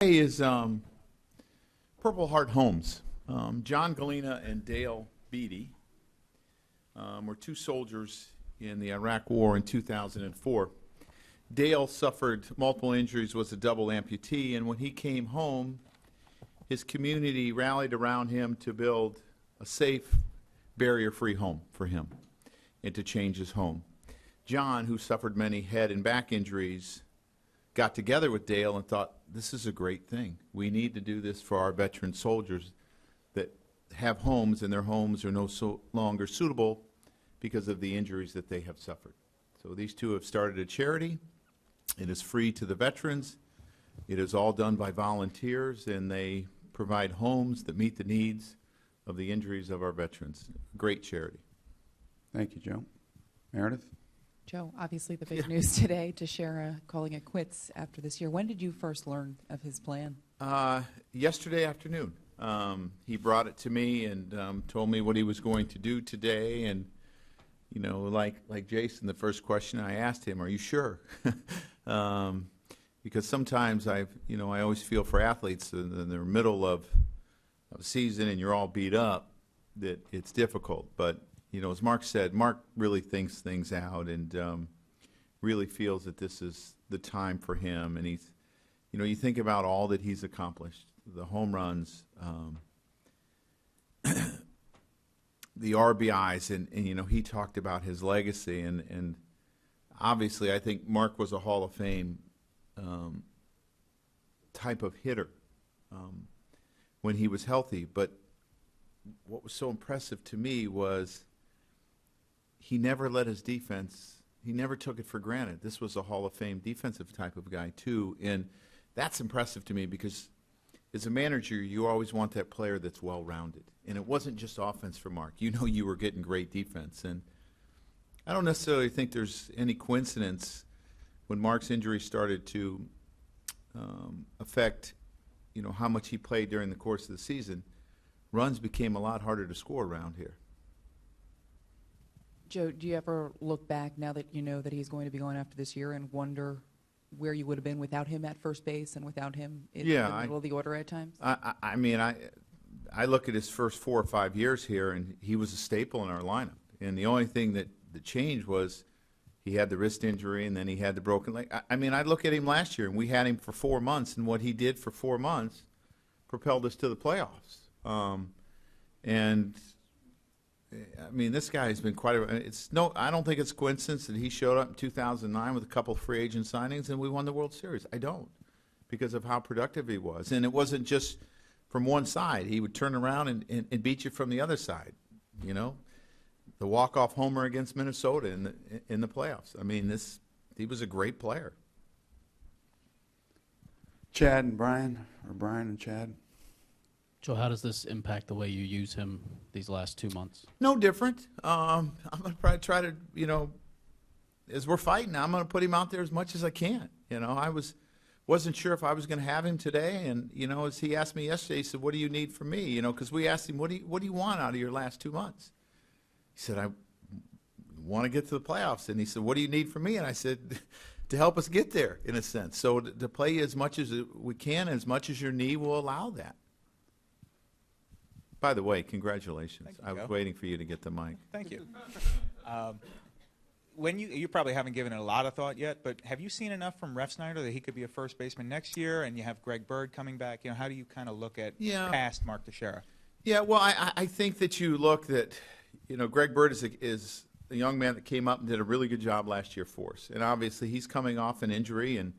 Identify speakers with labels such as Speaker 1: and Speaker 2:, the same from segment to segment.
Speaker 1: Is Purple Heart Homes. John Galena and Dale Beatty were two soldiers in the Iraq War in 2004. Dale suffered multiple injuries, was a double amputee, and when he came home, his community rallied around him to build a safe, barrier-free home for him and to change his home. John, who suffered many head and back injuries, got together with Dale and thought, this is a great thing. We need to do this for our veteran soldiers that have homes and their homes are no longer suitable because of the injuries that they have suffered. So these two have started a charity. It is free to the veterans. It is all done by volunteers, and they provide homes that meet the needs of the injuries of our veterans. Great charity.
Speaker 2: Thank you, Joe. Meredith?
Speaker 3: Joe, obviously the big news today, Teixeira calling it quits after this year. When did you first learn of his plan?
Speaker 1: Yesterday afternoon. He brought it to me and told me what he was going to do today. And, you know, like Jason, the first question I asked him, are you sure? Because sometimes I always feel for athletes in the middle of a season and you're all beat up that it's difficult. But you know, as Mark said, Mark really thinks things out and really feels that this is the time for him. And he's, you know, you think about all that he's accomplished, the home runs, the RBIs, and you know, he talked about his legacy. And obviously, I think Mark was a Hall of Fame type of hitter when he was healthy. But what was so impressive to me was he never let his defense, he never took it for granted. This was a Hall of Fame defensive type of guy, too. And that's impressive to me because as a manager, you always want that player that's well-rounded. And it wasn't just offense for Mark. You know you were getting great defense. And I don't necessarily think there's any coincidence when Mark's injury started to affect, you know, how much he played during the course of the season. Runs became a lot harder to score around here.
Speaker 3: Joe, do you ever look back now that you know that he's going to be going after this year and wonder where you would have been without him at first base and without him in the middle of the order at times?
Speaker 1: I mean, I look at his first 4 or 5 years here, and he was a staple in our lineup. And the only thing that changed was he had the wrist injury, and then he had the broken leg. I mean, I look at him last year, and we had him for 4 months, and what he did for 4 months propelled us to the playoffs. And I mean, this guy has been quite a. I don't think it's a coincidence that he showed up in 2009 with a couple of free agent signings and we won the World Series. I don't, because of how productive he was. And it wasn't just from one side. He would turn around and beat you from the other side. You know, the walk-off homer against Minnesota in the playoffs. I mean, he was a great player.
Speaker 2: Chad and Brian, or Brian and Chad?
Speaker 4: Joe, how does this impact the way you use him these last 2 months?
Speaker 1: No different. I'm going to probably try to, you know, as we're fighting, I'm going to put him out there as much as I can. You know, I wasn't sure if I was going to have him today, and you know, as he asked me yesterday, he said, "What do you need from me?" You know, because we asked him, "What do you want out of your last 2 months?" He said, "I want to get to the playoffs." And he said, "What do you need from me?" And I said, "To help us get there, in a sense. So to play as much as we can, as much as your knee will allow that." By the way, congratulations.
Speaker 5: Thank you,
Speaker 1: I was
Speaker 5: Joe.
Speaker 1: waiting for you to get the mic.
Speaker 5: Thank you. When you probably haven't given it a lot of thought yet, but have you seen enough from Ref Snyder that he could be a first baseman next year, and you have Greg Bird coming back? You know, how do you kind of look at past Mark Teixeira?
Speaker 1: Yeah, well, I think that you look that, you know, Greg Bird is a young man that came up and did a really good job last year for us. And obviously he's coming off an injury, and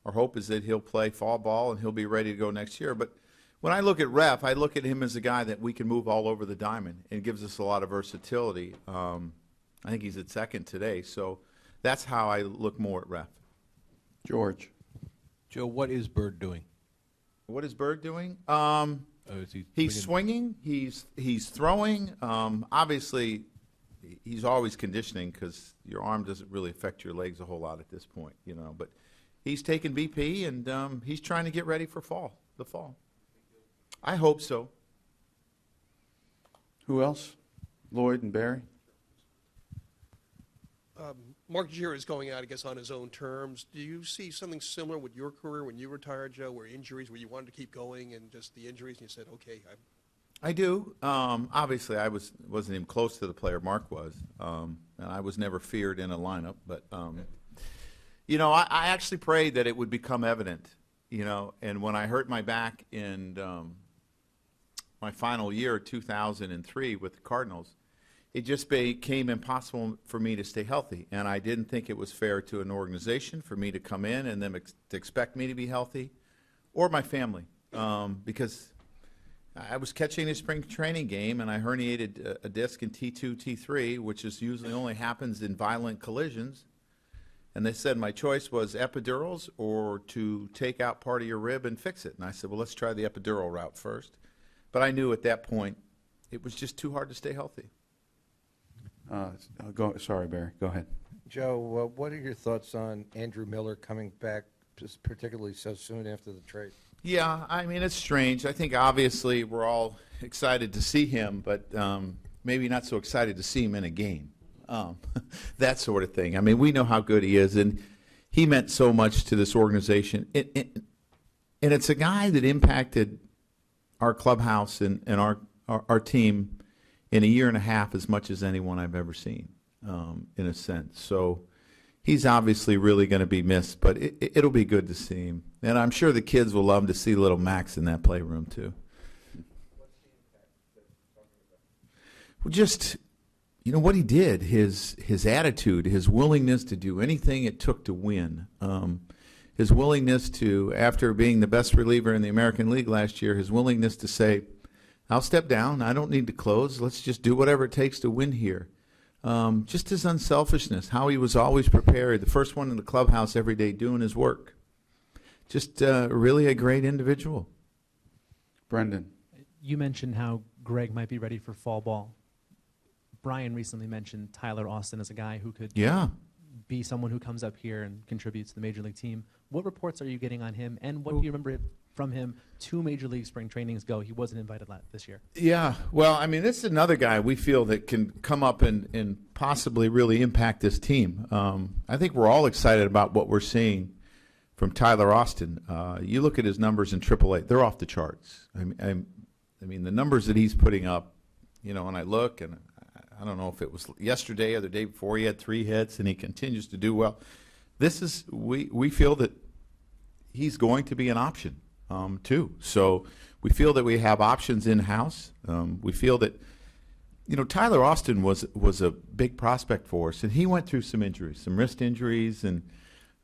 Speaker 1: our hope is that he'll play fall ball and he'll be ready to go next year. But when I look at Ref, I look at him as a guy that we can move all over the diamond and gives us a lot of versatility. I think he's at second today, so that's how I look more at Ref.
Speaker 2: George?
Speaker 6: Joe, what is Bird doing?
Speaker 1: What is Bird doing?
Speaker 6: He's
Speaker 1: swinging. He's throwing. Obviously, he's always conditioning because your arm doesn't really affect your legs a whole lot at this point, you know. But he's taking BP, and he's trying to get ready for the fall. I hope so.
Speaker 2: Who else? Lloyd and Barry?
Speaker 7: Mark Teixeira is going out, I guess, on his own terms. Do you see something similar with your career when you retired, Joe, where injuries, where you wanted to keep going and just the injuries, and you said, okay,
Speaker 1: I do. Obviously, I wasn't even close to the player Mark was, and I was never feared in a lineup. But I actually prayed that it would become evident. And when I hurt my back in my final year, 2003, with the Cardinals, it just became impossible for me to stay healthy. And I didn't think it was fair to an organization for me to come in and them to expect me to be healthy, or my family, because I was catching a spring training game and I herniated a disc in T2, T3, which is usually only happens in violent collisions. And they said my choice was epidurals or to take out part of your rib and fix it. And I said, well, let's try the epidural route first. But I knew at that point it was just too hard to stay healthy.
Speaker 2: Sorry, Barry. Go ahead.
Speaker 8: Joe, what are your thoughts on Andrew Miller coming back, just particularly so soon after the trade?
Speaker 1: Yeah, I mean, it's strange. I think obviously we're all excited to see him, but maybe not so excited to see him in a game. That sort of thing. I mean, we know how good he is, and he meant so much to this organization. And it's a guy that impacted our clubhouse and our team in a year and a half as much as anyone I've ever seen, in a sense. So he's obviously really going to be missed, but it'll be good to see him. And I'm sure the kids will love to see little Max in that playroom, too. Well, just, what he did, his attitude, his willingness to do anything it took to win, his willingness to, after being the best reliever in the American League last year, his willingness to say, I'll step down. I don't need to close. Let's just do whatever it takes to win here. Just his unselfishness, how he was always prepared, the first one in the clubhouse every day doing his work. Just really a great individual.
Speaker 2: Brendan.
Speaker 9: You mentioned how Greg might be ready for fall ball. Brian recently mentioned Tyler Austin as a guy who could be someone who comes up here and contributes to the Major League team. What reports are you getting on him, and what do you remember from him 2 Major League spring trainings ago? He wasn't invited this year.
Speaker 1: Yeah, well, I mean, this is another guy we feel that can come up and possibly really impact this team. I think we're all excited about what we're seeing from Tyler Austin. You look at his numbers in AAA, they're off the charts. I mean, the numbers that he's putting up, and I look, and I don't know if it was yesterday or the day before, he had 3 hits, and he continues to do well. We feel that he's going to be an option, too. So we feel that we have options in-house. We feel that, Tyler Austin was a big prospect for us, and he went through some injuries, some wrist injuries, and,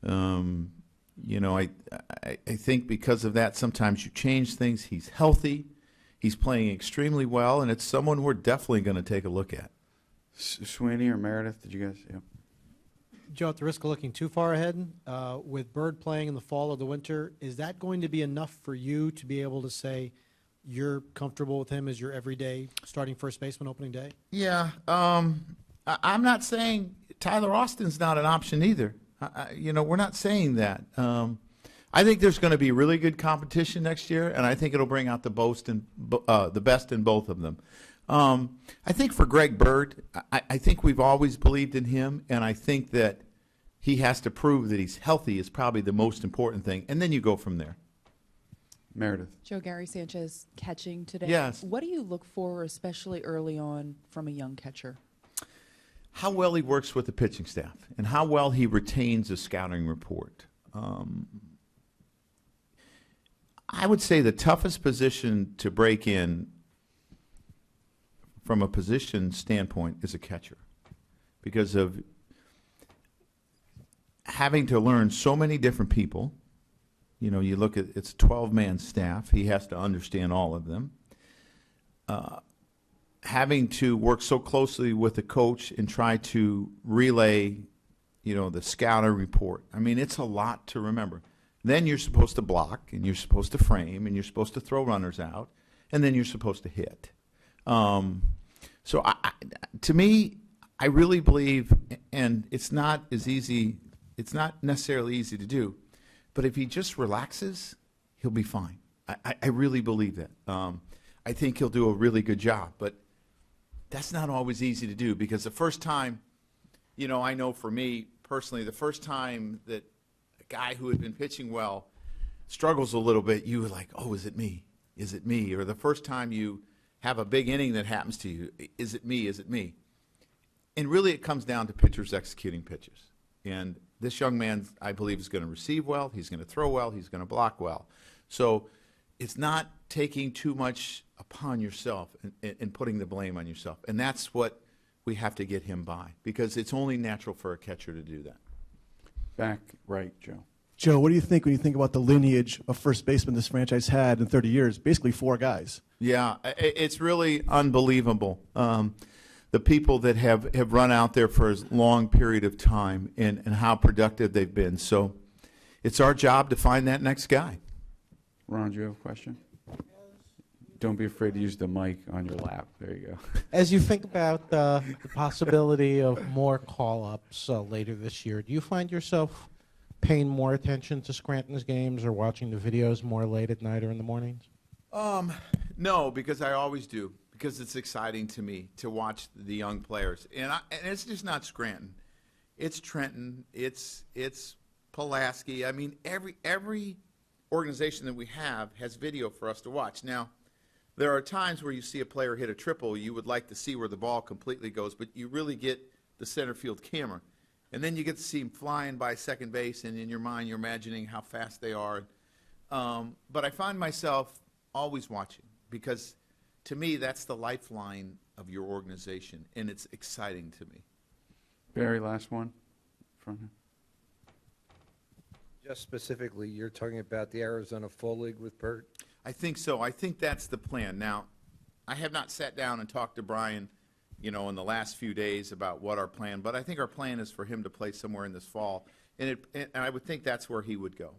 Speaker 1: I think because of that, sometimes you change things. He's healthy. He's playing extremely well, and it's someone we're definitely going to take a look at.
Speaker 2: Sweeney or Meredith, did you guys? Yeah.
Speaker 10: Joe, at the risk of looking too far ahead, with Bird playing in the fall or the winter, is that going to be enough for you to be able to say you're comfortable with him as your everyday starting first baseman opening day?
Speaker 1: Yeah. I'm not saying Tyler Austin's not an option either. We're not saying that. I think there's going to be really good competition next year, and I think it'll bring out the best in both of them. I think for Greg Bird, I think we've always believed in him, and I think that he has to prove that he's healthy is probably the most important thing, and then you go from there.
Speaker 2: Meredith.
Speaker 3: Joe, Gary Sanchez catching today.
Speaker 1: Yes.
Speaker 3: What do you look for, especially early on, from a young catcher?
Speaker 1: How well he works with the pitching staff and how well he retains a scouting report. I would say the toughest position to break in from a position standpoint is a catcher, because of having to learn so many different people. You look at, it's a 12-man staff. He has to understand all of them. Having to work so closely with the coach and try to relay, the scouting report. I mean, it's a lot to remember. Then you're supposed to block, and you're supposed to frame, and you're supposed to throw runners out, and then you're supposed to hit. So to me, I really believe, and it's not as easy, it's not necessarily easy to do, but if he just relaxes, he'll be fine. I really believe that. I think he'll do a really good job, but that's not always easy to do, because the first time, I know for me, personally, the first time that a guy who had been pitching well struggles a little bit, you were like, oh, is it me? Is it me? Or the first time you have a big inning that happens to you, is it me? Is it me? And really it comes down to pitchers executing pitches. And this young man, I believe, is going to receive well, he's going to throw well, he's going to block well. So it's not taking too much upon yourself and putting the blame on yourself. And that's what we have to get him by, because it's only natural for a catcher to do that.
Speaker 2: Back right, Joe.
Speaker 11: Joe, what do you think when you think about the lineage of first baseman this franchise had in 30 years? Basically 4 guys.
Speaker 1: Yeah, it's really unbelievable. The people that have run out there for a long period of time and how productive they've been. So it's our job to find that next guy.
Speaker 2: Ron, do you have a question? Don't be afraid to use the mic on your lap. There you go.
Speaker 12: As you think about the possibility of more call-ups later this year, do you find yourself paying more attention to Scranton's games or watching the videos more late at night or in the mornings?
Speaker 1: No, because I always do, because it's exciting to me to watch the young players. And it's just not Scranton. It's Trenton. It's Pulaski. I mean, every organization that we have has video for us to watch. Now, there are times where you see a player hit a triple, you would like to see where the ball completely goes, but you really get the center field camera. And then you get to see him flying by second base, and in your mind you're imagining how fast they are. But I find myself always watching, because to me that's the lifeline of your organization, and it's exciting to me.
Speaker 2: Barry, last one from him.
Speaker 8: Just specifically, you're talking about the Arizona Fall League with Bert?
Speaker 1: I think so. I think that's the plan. Now, I have not sat down and talked to Brian, in the last few days about what our plan, but I think our plan is for him to play somewhere in this fall, and I would think that's where he would go.